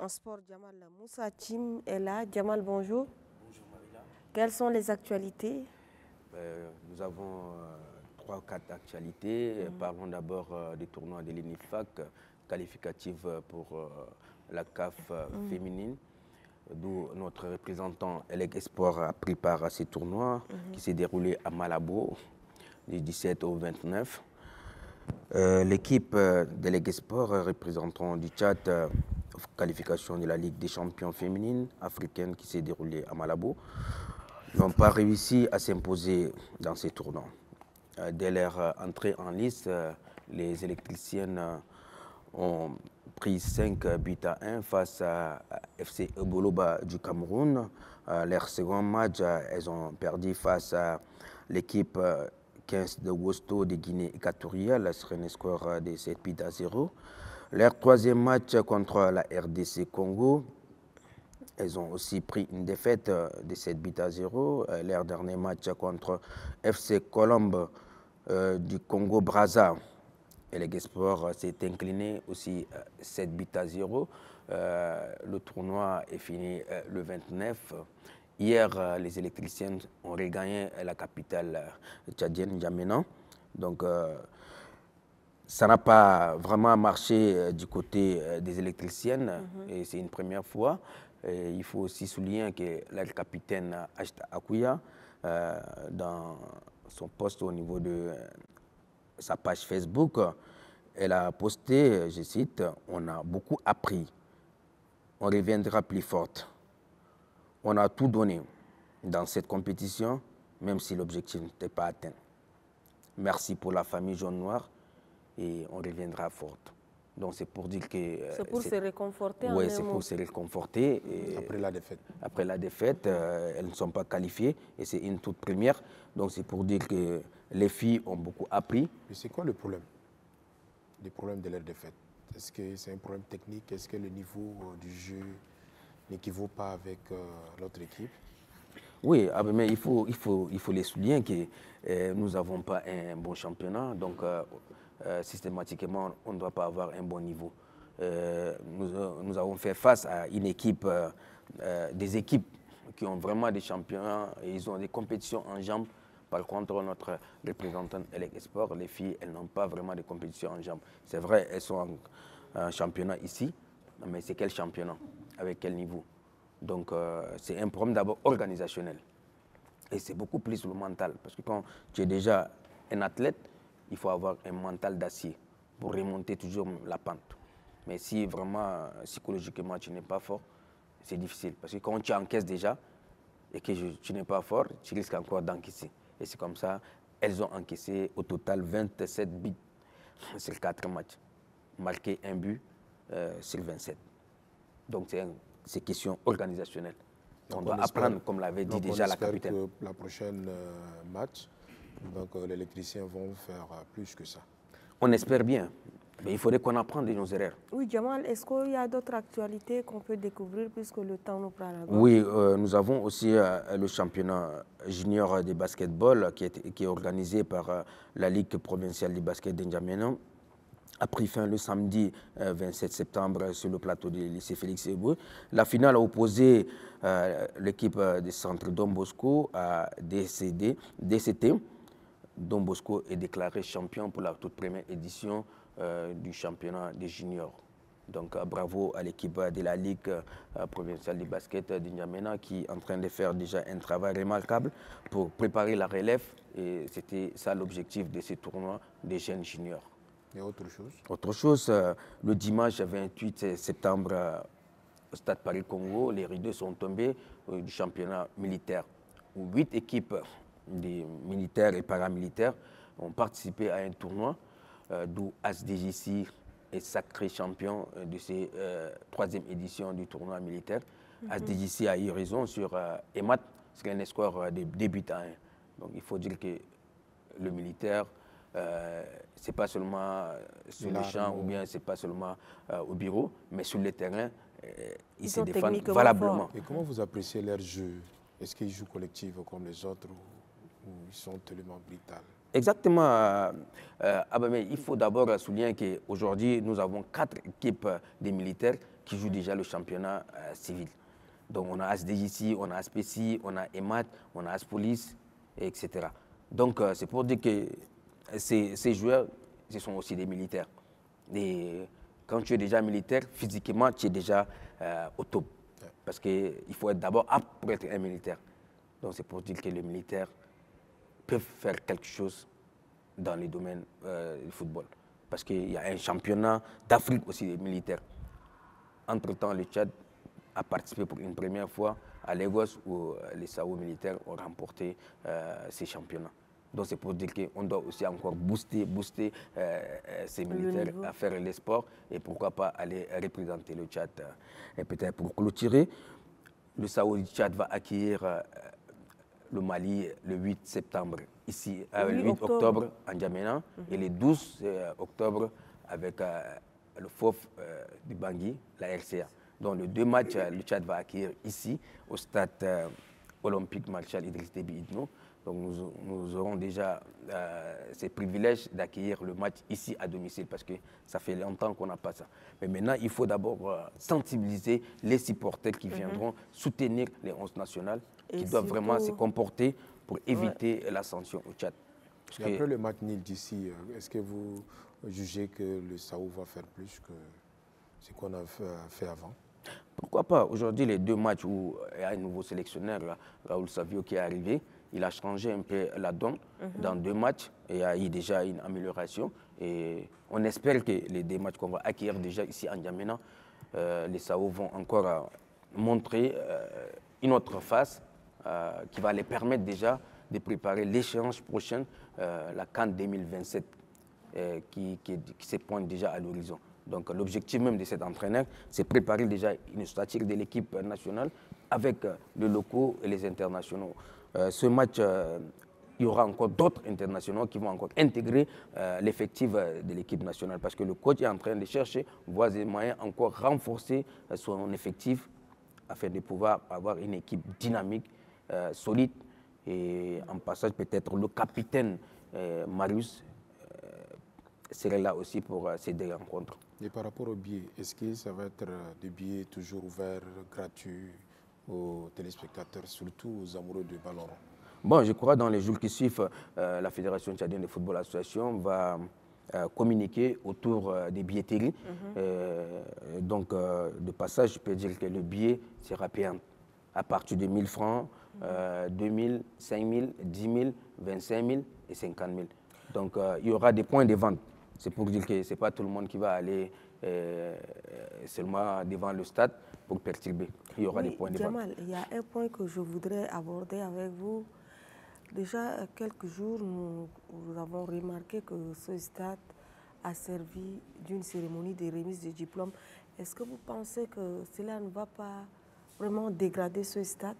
en sport, Jamal Moussa Tim est là. Jamal, bonjour. Bonjour Marina. Quelles sont les actualités? Nous avons 3 ou 4 actualités. Parlons d'abord des tournois de l'INIFAC, qualificatifs pour la CAF féminine, d'où notre représentant Elec Espoir a pris part à ces tournois qui s'est déroulé à Malabo du 17 au 29. L'équipe d'Elec Espoir représentant du Tchad qualification de la Ligue des champions féminines africaines qui s'est déroulée à Malabo n'ont pas réussi à s'imposer dans ces tournois. Dès leur entrée en liste, les électriciennes ont pris 5 buts à 1 face à FC Eboloba du Cameroun. Leur second match, elles ont perdu face à l'équipe 15 de Wosto de Guinée équatoriale sur un score de 7 buts à 0. Leur troisième match contre la RDC Congo, elles ont aussi pris une défaite de 7 buts à 0. Leur dernier match contre FC Colombe du Congo-Brazza, Elec Espoir s'est incliné aussi 7 buts à 0. Le tournoi est fini le 29. Hier, les électriciennes ont regagné la capitale tchadienne, N'Djamena. Donc, ça n'a pas vraiment marché du côté des électriciennes et c'est une première fois. Et il faut aussi souligner que la capitaine Ashta Akouya, dans son poste au niveau de sa page Facebook, elle a posté, je cite, « On a beaucoup appris, on reviendra plus forte. On a tout donné dans cette compétition, même si l'objectif n'était pas atteint. Merci pour la famille jaune-noire. Et on reviendra forte. » Donc c'est pour dire que... C'est pour se réconforter. Oui, c'est pour se réconforter. Et après la défaite. Après la défaite, elles ne sont pas qualifiées et c'est une toute première. Donc c'est pour dire que les filles ont beaucoup appris. Mais c'est quoi le problème? Le problème de leur défaite? Est-ce que c'est un problème technique? Est-ce que le niveau du jeu n'équivaut pas avec l'autre équipe? Oui, mais il faut les souligner que nous n'avons pas un bon championnat. Donc, systématiquement, on ne doit pas avoir un bon niveau. Nous avons fait face à une équipe, des équipes qui ont vraiment des championnats et ils ont des compétitions en jambes. Par contre, notre représentante Elec Espoir, les filles, elles n'ont pas vraiment de compétitions en jambes. C'est vrai, elles sont en championnat ici, mais c'est quel championnat? Avec quel niveau? Donc, c'est un problème d'abord organisationnel. Et c'est beaucoup plus le mental. Parce que quand tu es déjà un athlète, il faut avoir un mental d'acier pour remonter toujours la pente. Mais si vraiment, psychologiquement, tu n'es pas fort, c'est difficile. Parce que quand tu encaisses déjà et que tu n'es pas fort, tu risques encore d'encaisser. Et c'est comme ça, elles ont encaissé au total 27 buts sur 4 matchs. Marqué un but sur 27. Donc c'est question organisationnelle. On doit apprendre, comme l'avait dit déjà la capitaine. Donc la prochaine match, les électriciens vont faire plus que ça. On espère bien. Mais il faudrait qu'on apprenne de nos erreurs. Oui, Jamal, est-ce qu'il y a d'autres actualités qu'on peut découvrir puisque le temps nous prend la gorge? Oui, nous avons aussi le championnat junior de basketball qui est organisé par la Ligue provinciale de basket d'N'Djamena. A pris fin le samedi 27 septembre sur le plateau du lycée Félix Eboué. La finale a opposé l'équipe du centre Don Bosco à DCT. Don Bosco est déclaré champion pour la toute première édition du championnat des juniors. Donc bravo à l'équipe de la Ligue provinciale du basket d'N'Djamena qui est en train de faire déjà un travail remarquable pour préparer la relève. Et c'était ça l'objectif de ce tournoi des jeunes juniors. Et autre chose? Autre chose, le dimanche 28 septembre au Stade Paris-Congo, les rideaux sont tombés du championnat militaire où 8 équipes des militaires et paramilitaires ont participé à un tournoi d'où ASDJC est sacré champion de cette 3e édition du tournoi militaire. ASDJC a eu raison sur EMAT, c'est un score de 2 buts à 1. Donc il faut dire que le militaire, ce n'est pas seulement sur les champs ou bien ce n'est pas seulement au bureau, mais sur le terrain, ils se défendent valablement. Et comment vous appréciez leur jeu? Est-ce qu'ils jouent collectif comme les autres ou ils sont tellement brutaux? Exactement. Mais il faut d'abord souligner qu'aujourd'hui, nous avons 4 équipes des militaires qui jouent déjà le championnat civil. Donc on a ASDJC, on a ASPECI, on a EMAT, on a ASPOLIS, etc. Donc c'est pour dire que ces joueurs, ce sont aussi des militaires. Et quand tu es déjà militaire, physiquement, tu es déjà au top. Parce qu'il faut être d'abord apte pour être un militaire. Donc c'est pour dire que les militaires peuvent faire quelque chose dans les domaines du football. Parce qu'il y a un championnat d'Afrique aussi des militaires. Entre-temps, le Tchad a participé pour une première fois à Lagos où les SAO militaires ont remporté ces championnats. Donc c'est pour dire qu'on doit aussi encore booster ces militaires à faire les sports et pourquoi pas aller représenter le Tchad. Et peut-être pour clôturer, le SAO du Tchad va accueillir le Mali le 8 septembre, ici, le 8 octobre en N'Djamena et le 12 octobre avec le FOF du Bangui, la RCA. Donc les 2 matchs, le Tchad va accueillir ici, au stade olympique Marshal Idriss Déby Itno. Donc nous aurons déjà ces privilèges d'accueillir le match ici à domicile parce que ça fait longtemps qu'on n'a pas ça. Mais maintenant, il faut d'abord sensibiliser les supporters qui viendront soutenir les 11 nationales qui doivent vraiment se comporter pour éviter l'ascension au Tchad. Et après le match nul d'ici, est-ce que vous jugez que le SAO va faire plus que ce qu'on a fait avant? Pourquoi pas? Aujourd'hui, les 2 matchs où il y a un nouveau sélectionneur, Raoul Savio, qui est arrivé, il a changé un peu la donne dans 2 matchs et il y a eu déjà une amélioration. Et on espère que les 2 matchs qu'on va acquérir déjà ici en N'Djamena, les SAO vont encore montrer une autre face qui va les permettre déjà de préparer l'échéance prochaine, la CAN 2027, qui se pointe déjà à l'horizon. Donc l'objectif même de cet entraîneur, c'est préparer déjà une stature de l'équipe nationale avec les locaux et les internationaux. Ce match, il y aura encore d'autres internationaux qui vont encore intégrer l'effectif de l'équipe nationale parce que le coach est en train de chercher voies et moyens encore renforcer son effectif afin de pouvoir avoir une équipe dynamique, solide. Et en passage, peut-être le capitaine Marius serait là aussi pour ces 2 rencontres. Et par rapport aux billets, est-ce que ça va être des billets toujours ouverts, gratuits aux téléspectateurs, surtout aux amoureux du ballon rond? Bon, je crois que dans les jours qui suivent, la Fédération tchadienne de football association va communiquer autour des billetteries. Donc, de passage, je peux dire que le billet sera payant à partir de 1 000 francs, 2 000, 5 000, 10 000, 25 000 et 50 000. Donc, il y aura des points de vente. C'est pour dire que ce n'est pas tout le monde qui va aller seulement devant le stade pour perturber. Il y aura des points de vente. Djamal, il y a un point que je voudrais aborder avec vous. Déjà, quelques jours, nous avons remarqué que ce stade a servi d'une cérémonie de remise de diplôme. Est-ce que vous pensez que cela ne va pas vraiment dégrader ce stade?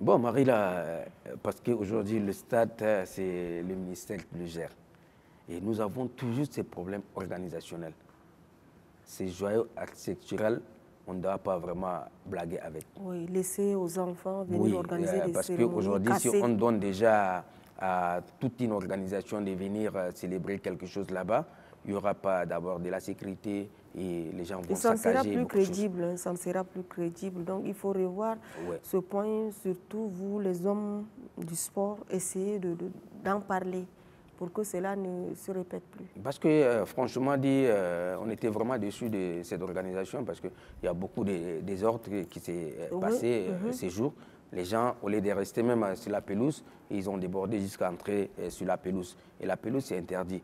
Bon, Marie, là, parce qu'aujourd'hui, le stade, c'est le ministère qui le gère. Et nous avons toujours ces problèmes organisationnels. Ces joyaux architecturels, on ne doit pas vraiment blaguer avec. Oui, laisser aux enfants venir organiser des parce cérémonies qu'aujourd'hui, si cassées. on donne déjà à toute une organisation de venir célébrer quelque chose là-bas, il n'y aura pas d'abord de la sécurité et les gens vont saccager. Ça ne sera plus crédible, ça ne sera plus crédible. Donc il faut revoir ce point, surtout vous, les hommes du sport, essayez d'en parler pour que cela ne se répète plus. Parce que franchement dit, on était vraiment déçus de cette organisation parce qu'il y a beaucoup de désordres qui s'est passé ces jours. Les gens, au lieu de rester même sur la pelouse, ils ont débordé jusqu'à entrer sur la pelouse. Et la pelouse, c'est interdit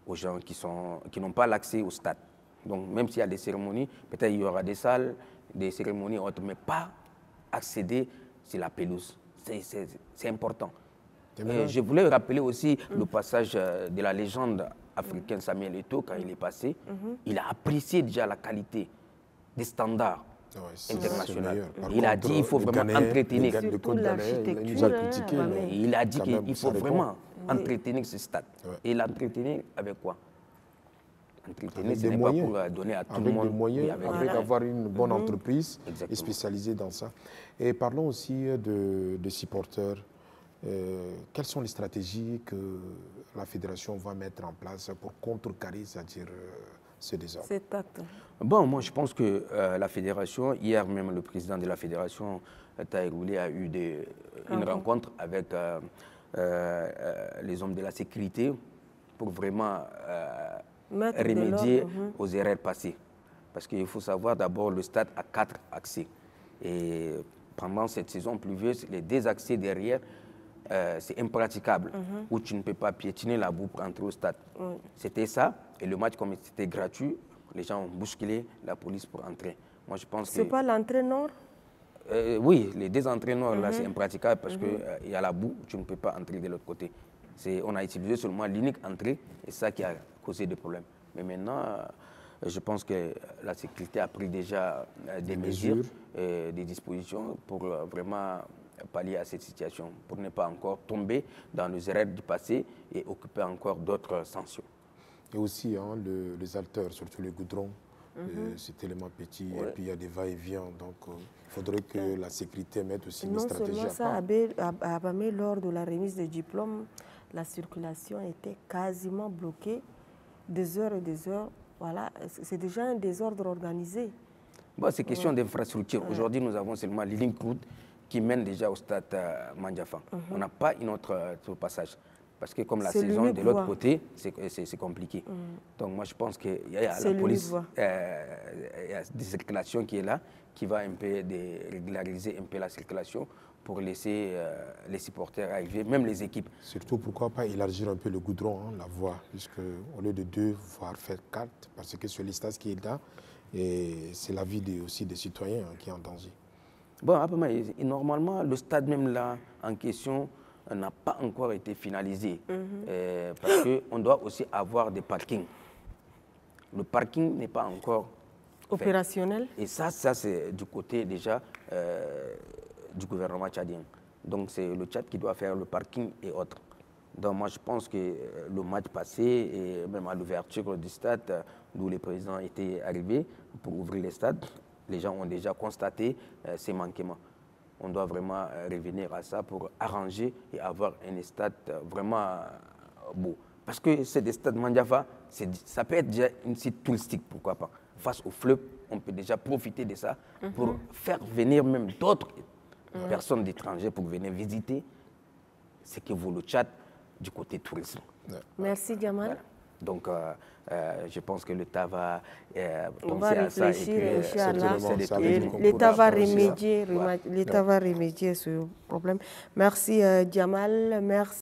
aux gens qui n'ont pas l'accès au stade. Donc même s'il y a des cérémonies, peut-être il y aura des salles, des cérémonies autres, mais pas accéder sur la pelouse. C'est important. Je voulais rappeler aussi le passage de la légende africaine Samuel Eto'o quand il est passé. Il a apprécié déjà la qualité des standards internationaux. Il a dit qu'il faut vraiment entretenir. Il nous a critiqué. Il a dit qu'il faut vraiment entretenir ce stade. Et l'entretenir avec quoi? Entretenir, ce n'est pas pour donner à tout le monde. Avec des moyens, avec avoir une bonne entreprise spécialisée dans ça. Et parlons aussi de supporters. Quelles sont les stratégies que la fédération va mettre en place pour contrecarrer, c'est-à-dire ce désordre? Cet acte. Bon, moi je pense que la fédération, hier même le président de la fédération, Taïroulé, a eu une rencontre avec les hommes de la sécurité pour vraiment remédier aux erreurs passées. Parce qu'il faut savoir d'abord le stade a 4 accès. Et pendant cette saison pluvieuse, les 2 accès derrière, c'est impraticable, où tu ne peux pas piétiner la boue pour entrer au stade. C'était ça, et le match, comme c'était gratuit, les gens ont bousculé la police pour entrer. Moi, je pense que... C'est pas l'entrée nord? Oui, les 2 entrées nord, là, c'est impraticable parce qu'il y a la boue, tu ne peux pas entrer de l'autre côté. On a utilisé seulement l'unique entrée, et ça qui a causé des problèmes. Mais maintenant, je pense que la sécurité a pris déjà des mesures, des dispositions pour vraiment pallier à cette situation, pour ne pas encore tomber dans les erreurs du passé et occuper encore d'autres sanctions. Et aussi les haltères, surtout les goudrons, c'est tellement petit, et puis il y a des va-et-vient, donc il faudrait que la sécurité mette aussi une stratégie à part. Non seulement ça, à Abamé, lors de la remise des diplômes, la circulation était quasiment bloquée, des heures et des heures. Voilà, c'est déjà un désordre organisé. Bon, c'est question d'infrastructure. Aujourd'hui, nous avons seulement les lignes courtes qui mènent déjà au stade Mandiafa. On n'a pas une autre passage. Parce que comme la saison de l'autre côté, c'est compliqué. Donc moi, je pense qu'il y a la police, il y a des circulations qui est là, qui va un peu régulariser un peu la circulation pour laisser les supporters arriver, même les équipes. Surtout, pourquoi pas élargir un peu le goudron, la voie, puisque au lieu de 2, voire faire 4, parce que sur l'espace qui est là, c'est la vie aussi des citoyens qui est en danger. Bon, normalement, le stade même là, en question, n'a pas encore été finalisé. Parce qu'on doit aussi avoir des parkings. Le parking n'est pas encore opérationnel. Et ça c'est du côté déjà du gouvernement tchadien. Donc c'est le Tchad qui doit faire le parking et autres. Donc moi je pense que le match passé et même à l'ouverture du stade, d'où les présidents étaient arrivés pour ouvrir les stades, les gens ont déjà constaté ces manquements. On doit vraiment revenir à ça pour arranger et avoir un stade vraiment beau. Parce que c'est des stades Mandiafa, ça peut être déjà un site touristique, pourquoi pas. Face au fleuve, on peut déjà profiter de ça pour faire venir même d'autres personnes d'étrangers pour venir visiter ce que vaut le Tchad du côté tourisme. Merci Djamal. Voilà. Donc, je pense que l'État va penser à ça. L'État va remédier à ce problème. Merci Djamal, merci.